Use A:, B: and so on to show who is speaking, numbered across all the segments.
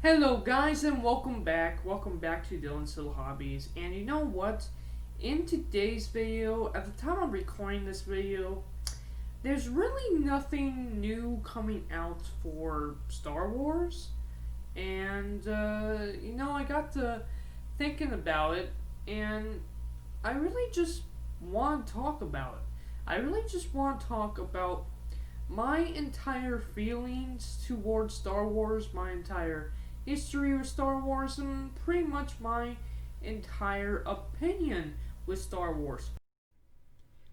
A: Hello guys and welcome back. Welcome back to Dylan's Little Hobbies. And you know what? In today's video, at the time I'm recording this video, there's really nothing new coming out for Star Wars. And I got to thinking about it and I really just want to talk about it. I really just want to talk about my entire feelings towards Star Wars, my entire history of Star Wars, and pretty much my entire opinion with Star Wars.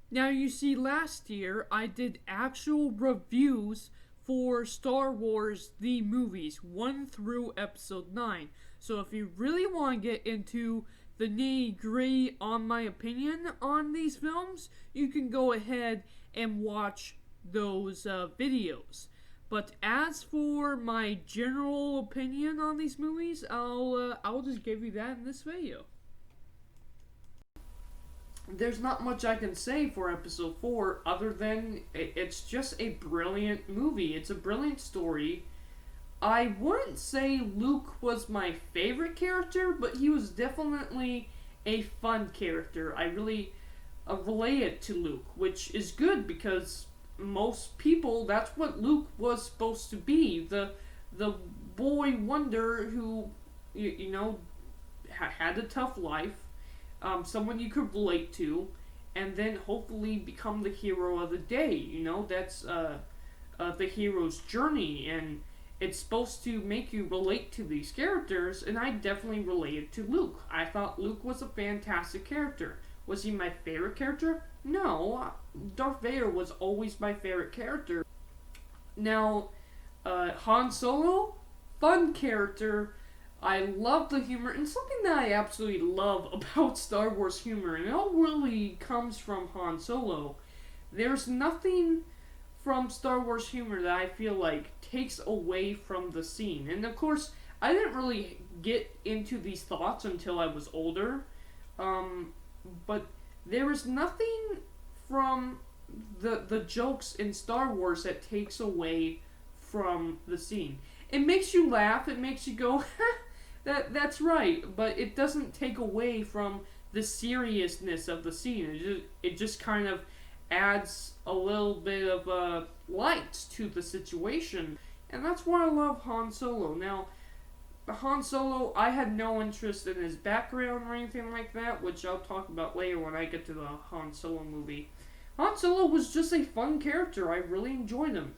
A: Now, you see, last year I did actual reviews for Star Wars the movies, 1 through episode 9. So if you really want to get into the nitty-gritty on my opinion on these films, you can go ahead and watch those videos. But as for my general opinion on these movies, I'll just give you that in this video. There's not much I can say for episode 4 other than it's just a brilliant movie. It's a brilliant story. I wouldn't say Luke was my favorite character, but he was definitely a fun character. I really related to Luke, which is good because most people, that's what Luke was supposed to be, the boy wonder who had a tough life, someone you could relate to, and then hopefully become the hero of the day. That's the hero's journey, and it's supposed to make you relate to these characters, and I definitely related to Luke. I thought Luke was a fantastic character. Was he my favorite character? No, Darth Vader was always my favorite character. Now, Han Solo, fun character. I love the humor, and something that I absolutely love about Star Wars humor, and it all really comes from Han Solo. There's nothing from Star Wars humor that I feel like takes away from the scene. And of course, I didn't really get into these thoughts until I was older. But there is nothing from the jokes in Star Wars that takes away from the scene. It makes you laugh, it makes you go, that's right, but it doesn't take away from the seriousness of the scene. It just kind of adds a little bit of light to the situation. And that's why I love Han Solo. Now, Han Solo, I had no interest in his background or anything like that, which I'll talk about later when I get to the Han Solo movie. Han Solo was just a fun character. I really enjoyed him.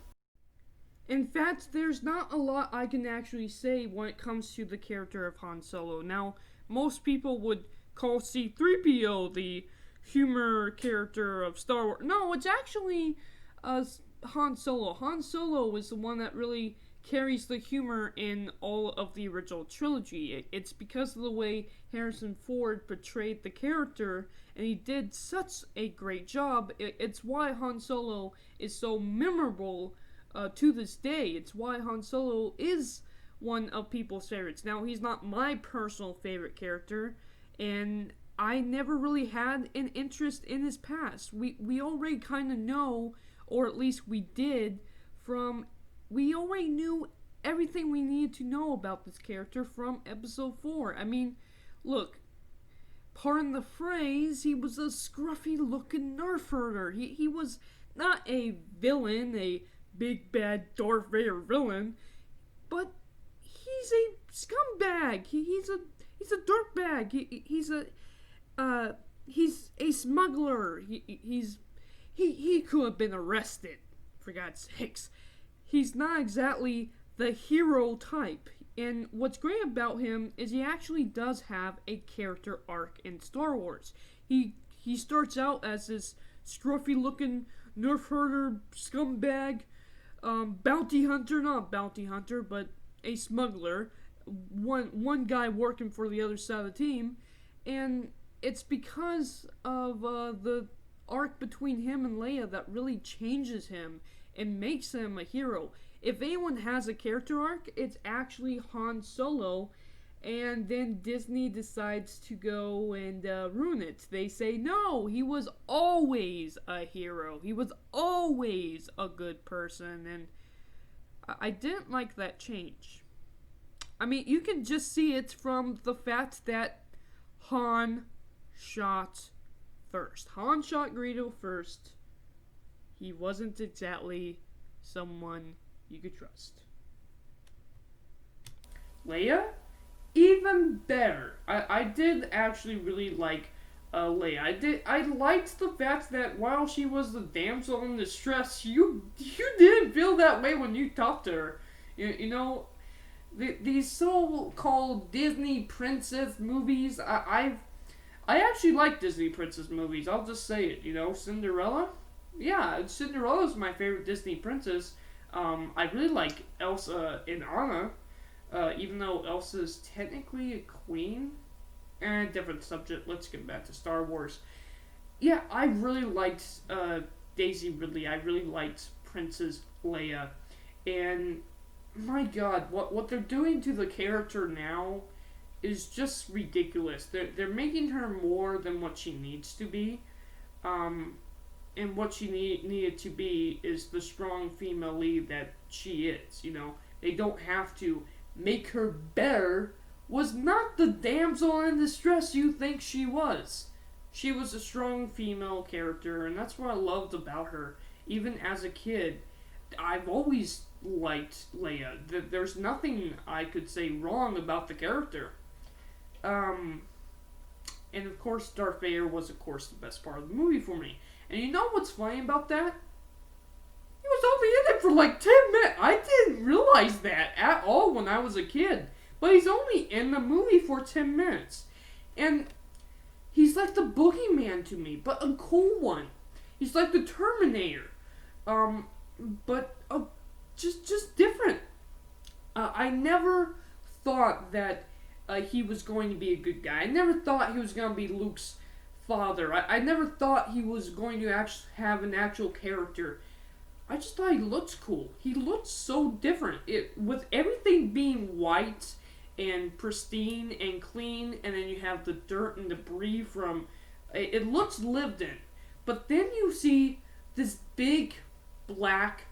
A: In fact, there's not a lot I can actually say when it comes to the character of Han Solo. Now, most people would call C-3PO the humor character of Star Wars. No, it's actually Han Solo. Han Solo is the one that really carries the humor in all of the original trilogy. It's because of the way Harrison Ford portrayed the character, and he did such a great job. It's why Han Solo is so memorable to this day. It's why Han Solo is one of people's favorites. Now, he's not my personal favorite character, and I never really had an interest in his past. We already kind of know, or at least we did, we already knew everything we needed to know about this character from episode 4. I mean, look, pardon the phrase, he was a scruffy-looking nerf herder. He was not a villain, a big bad Darth Vader villain, but he's a scumbag. He's a dirtbag. He's a smuggler. He could have been arrested, for God's sakes. He's not exactly the hero type. And what's great about him is he actually does have a character arc in Star Wars. He starts out as this scruffy-looking nerf herder scumbag, bounty hunter, not bounty hunter, but a smuggler. One guy working for the other side of the team, and it's because of the arc between him and Leia that really changes him and makes him a hero. If anyone has a character arc, it's actually Han Solo, and then Disney decides to go and ruin it. They say, no, he was always a hero. He was always a good person, and I didn't like that change. I mean, you can just see it from the fact that Han shot first. Han shot Greedo first. He wasn't exactly someone you could trust. Leia? Even better. I did actually really like Leia. I liked the fact that while she was the damsel in distress, you didn't feel that way when you talked to her. You know, these so-called Disney princess movies, I actually like Disney princess movies. I'll just say it. You know, Cinderella. Yeah, Cinderella's my favorite Disney princess. I really like Elsa and Anna, even though Elsa's technically a queen. Different subject. Let's get back to Star Wars. Yeah, I really liked Daisy Ridley. I really liked Princess Leia. And my God, what they're doing to the character now is just ridiculous. They're making her more than what she needs to be. And what she needed to be is the strong female lead that she is. You know, they don't have to make her better. Was not the damsel in distress you think she was. She was a strong female character, and that's what I loved about her. Even as a kid, I've always liked Leia. There's nothing I could say wrong about the character. And of course, Darth Vader was, of course, the best part of the movie for me. And you know what's funny about that? He was only in it for like 10 minutes. I didn't realize that at all when I was a kid. But he's only in the movie for 10 minutes. And he's like the boogeyman to me, but a cool one. He's like the Terminator. But just different. I never thought that he was going to be a good guy. I never thought he was going to be Luke's father. I never thought he was going to actually have an actual character. I just thought he looked cool. He looked so different. With everything being white and pristine and clean, and then you have the dirt and debris from... It looks lived in. But then you see this big, black,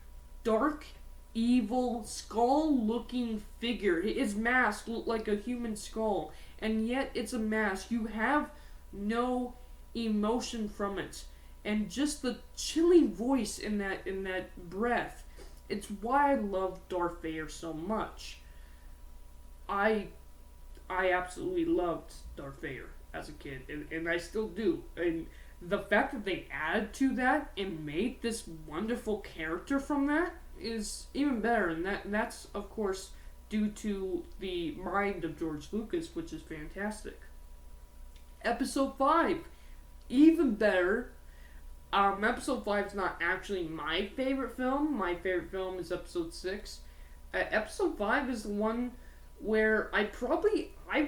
A: dark, evil, skull-looking figure. His mask looked like a human skull, and yet it's a mask. You have no emotion from it. And just the chilling voice in that breath. It's why I love Darth Vader so much. I absolutely loved Darth Vader as a kid, and I still do. And the fact that they added to that and made this wonderful character from that is even better. And that's, of course, due to the mind of George Lucas, which is fantastic. Episode 5, even better. Episode 5 is not actually my favorite film. My favorite film is Episode 6. Episode 5 is the one where I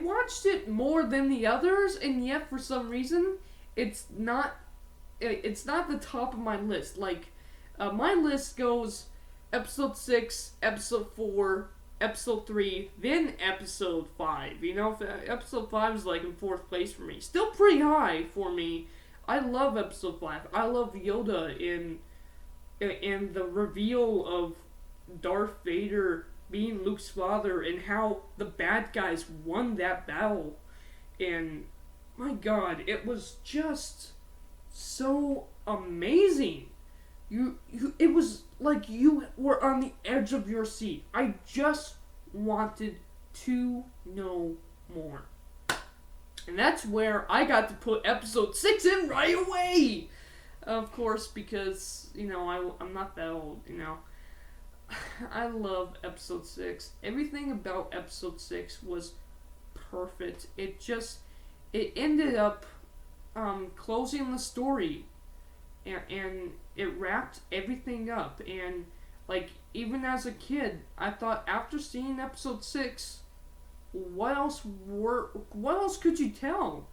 A: watched it more than the others, and yet for some reason it's not the top of my list. Like, my list goes Episode 6, Episode 4, Episode 3, then Episode 5. You know, Episode 5 is like in 4th place for me. Still pretty high for me. I love Episode 5. I love Yoda in the reveal of Darth Vader being Luke's father, and how the bad guys won that battle. And my God, it was just so amazing. It was like you were on the edge of your seat. I just wanted to know more. And that's where I got to put Episode 6 in right away. Of course, because, you know, I'm not that old, you know. I love Episode 6. Everything about Episode 6 was perfect. It ended up closing the story. And it wrapped everything up. And, like, even as a kid, I thought after seeing Episode 6, what else could you tell?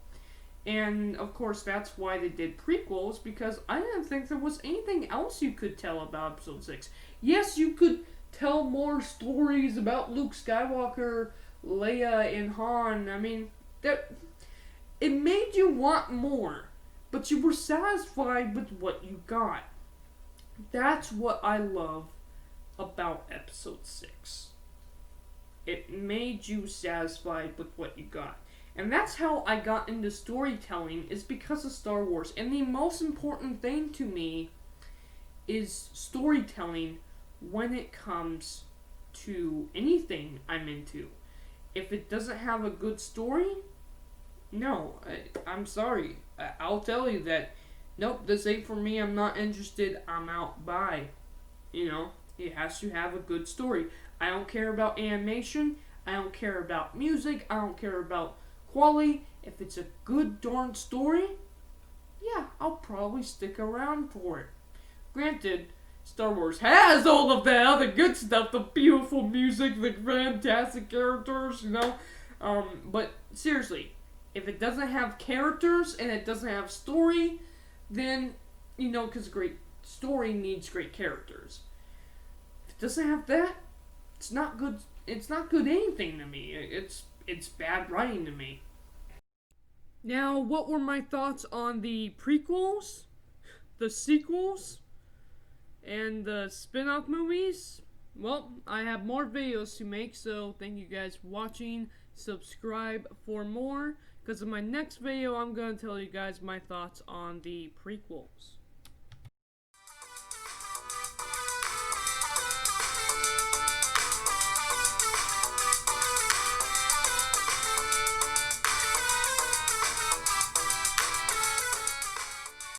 A: And, of course, that's why they did prequels, because I didn't think there was anything else you could tell about Episode 6. Yes, you could tell more stories about Luke Skywalker, Leia, and Han. I mean, it made you want more, but you were satisfied with what you got. That's what I love about Episode 6. It made you satisfied with what you got. And that's how I got into storytelling, is because of Star Wars. And the most important thing to me is storytelling when it comes to anything I'm into. If it doesn't have a good story, no, I'm sorry. I'll tell you that, nope, this ain't for me, I'm not interested, I'm out, bye. It has to have a good story. I don't care about animation, I don't care about music, I don't care about quality. If it's a good darn story, yeah, I'll probably stick around for it. Granted, Star Wars has all of that other good stuff, the beautiful music, the fantastic characters, but seriously, if it doesn't have characters and it doesn't have story, then, because great story needs great characters. If it doesn't have that, it's not good. It's not good anything to me. It's bad writing to me. Now, what were my thoughts on the prequels, the sequels, and the spin-off movies? Well, I have more videos to make, so thank you guys for watching. Subscribe for more, because in my next video, I'm going to tell you guys my thoughts on the prequels.